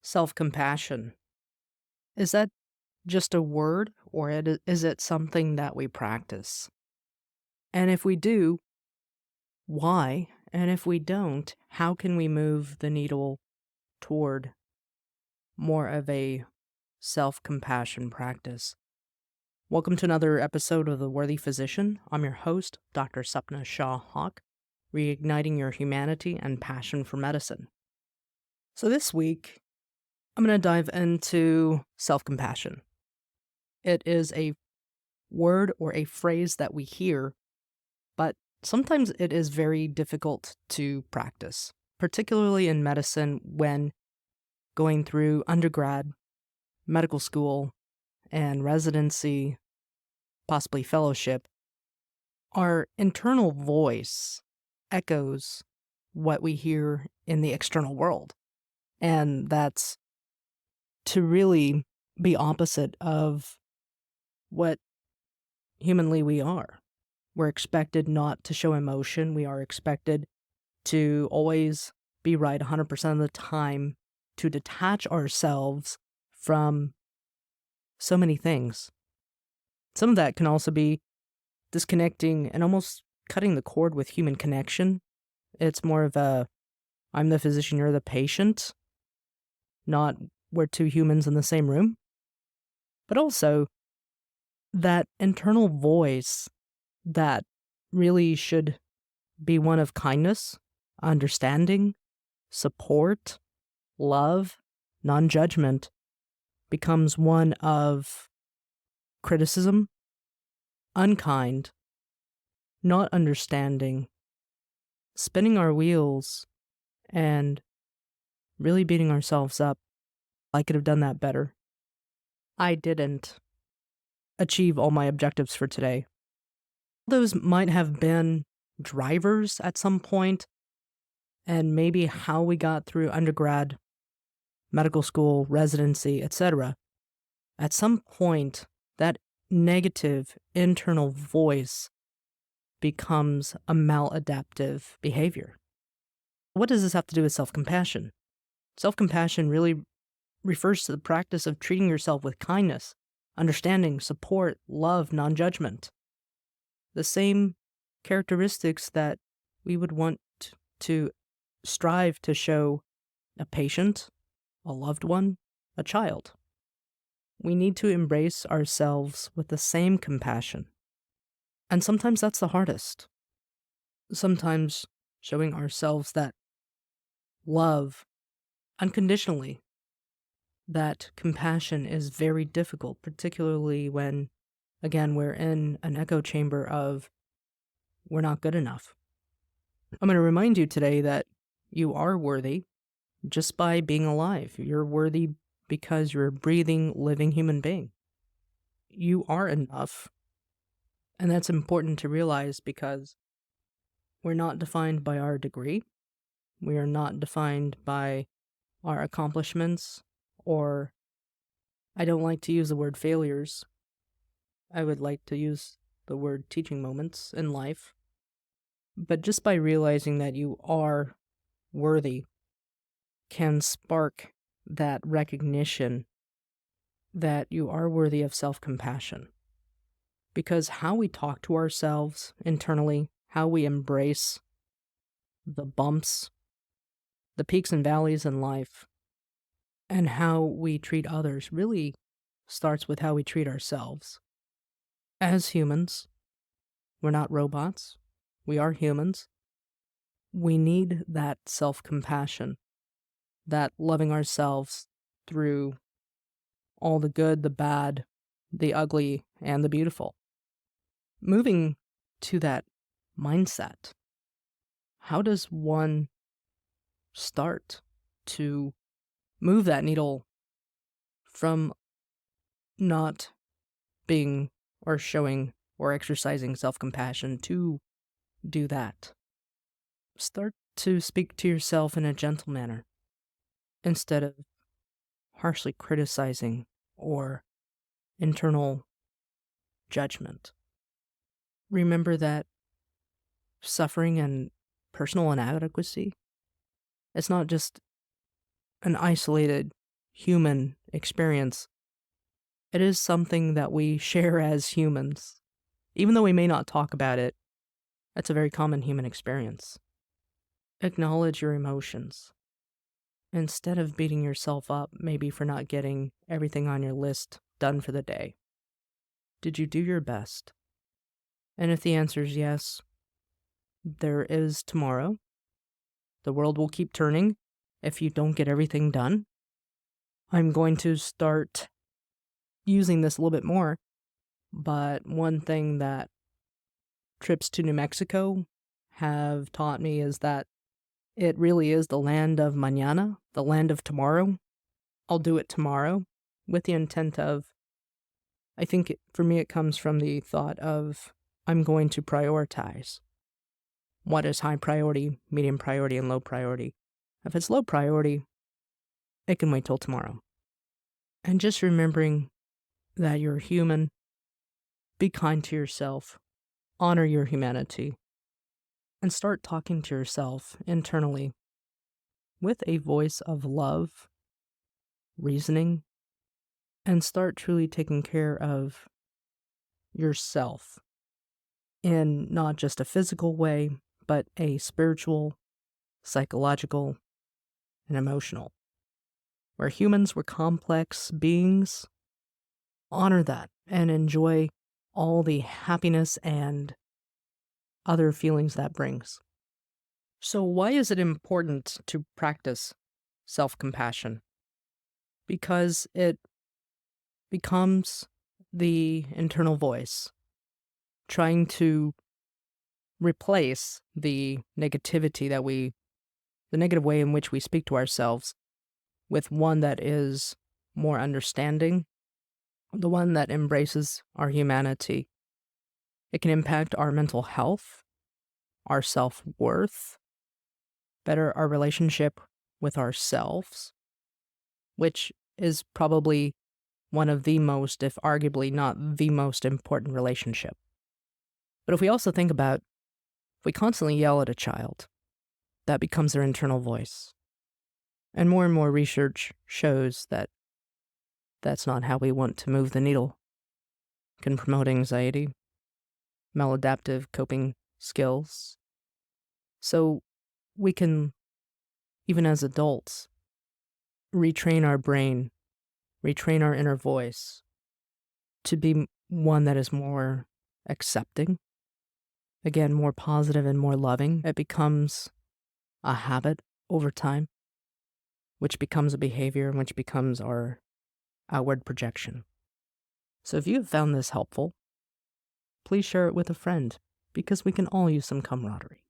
Self-compassion. Is that just a word or is it something that we practice? And if we do, why? And if we don't, how can we move the needle toward more of a self-compassion practice? Welcome to another episode of The Worthy Physician. I'm your host, Dr. Sapna Shah-Haque, reigniting your humanity and passion for medicine. So this week, I'm going to dive into self-compassion. It is a word or a phrase that we hear, but sometimes it is very difficult to practice, particularly in medicine when going through undergrad, medical school, and residency, possibly fellowship. Our internal voice echoes what we hear in the external world, and that's to really be opposite of what humanly we are. We're expected not to show emotion. We are expected to always be right 100% of the time, to detach ourselves from so many things. Some of that can also be disconnecting and almost cutting the cord with human connection. It's more of a, I'm the physician, you're the patient, not we're two humans in the same room. But also, that internal voice that really should be one of kindness, understanding, support, love, non-judgment, becomes one of criticism, unkind, not understanding, spinning our wheels, and really beating ourselves up. I could have done that better. I didn't achieve all my objectives for today. Those might have been drivers at some point, and maybe how we got through undergrad, medical school, residency, etc. At some point, that negative internal voice becomes a maladaptive behavior. What does this have to do with self-compassion? Self-compassion really refers to the practice of treating yourself with kindness, understanding, support, love, non-judgment. The same characteristics that we would want to strive to show a patient, a loved one, a child. We need to embrace ourselves with the same compassion. And sometimes that's the hardest. Sometimes showing ourselves that love unconditionally, that compassion is very difficult, particularly when, again, we're in an echo chamber of we're not good enough. I'm going to remind you today that you are worthy just by being alive. You're worthy because you're a breathing, living human being. You are enough. And that's important to realize because we're not defined by our degree. We are not defined by our accomplishments, or I don't like to use the word failures. I would like to use the word teaching moments in life. But just by realizing that you are worthy can spark that recognition that you are worthy of self-compassion. Because how we talk to ourselves internally, how we embrace the bumps, the peaks and valleys in life, and how we treat others really starts with how we treat ourselves. As humans, we're not robots. We are humans. We need that self-compassion, that loving ourselves through all the good, the bad, the ugly, and the beautiful. Moving to that mindset, how does one start to move that needle from not being or showing or exercising self-compassion to do that? Start to speak to yourself in a gentle manner instead of harshly criticizing or internal judgment. Remember that suffering and personal inadequacy, it's not just an isolated human experience. It is something that we share as humans. Even though we may not talk about it, it's a very common human experience. Acknowledge your emotions. Instead of beating yourself up, maybe for not getting everything on your list done for the day. Did you do your best? And if the answer is yes, there is tomorrow. The world will keep turning if you don't get everything done. I'm going to start using this a little bit more, but one thing that trips to New Mexico have taught me is that it really is the land of manana, the land of tomorrow. I'll do it tomorrow with the intent of, I think for me it comes from the thought of, I'm going to prioritize. What is high priority, medium priority, and low priority? If it's low priority, it can wait till tomorrow. And just remembering that you're human, be kind to yourself, honor your humanity, and start talking to yourself internally with a voice of love, reasoning, and start truly taking care of yourself in not just a physical way, but a spiritual, psychological, and emotional. Where humans were complex beings, honor that and enjoy all the happiness and other feelings that brings. So why is it important to practice self-compassion? Because it becomes the internal voice trying to replace the negativity the negative way in which we speak to ourselves with one that is more understanding, the one that embraces our humanity. It can impact our mental health, our self-worth, better our relationship with ourselves, which is probably one of the most, if arguably not the most important relationship. But if we also think about, if we constantly yell at a child, that becomes their internal voice. And more research shows that that's not how we want to move the needle. It can promote anxiety, maladaptive coping skills. So we can, even as adults, retrain our brain, retrain our inner voice to be one that is more accepting, again, more positive and more loving. It becomes a habit over time, which becomes a behavior and which becomes our outward projection. So if you have found this helpful, please share it with a friend, because we can all use some camaraderie.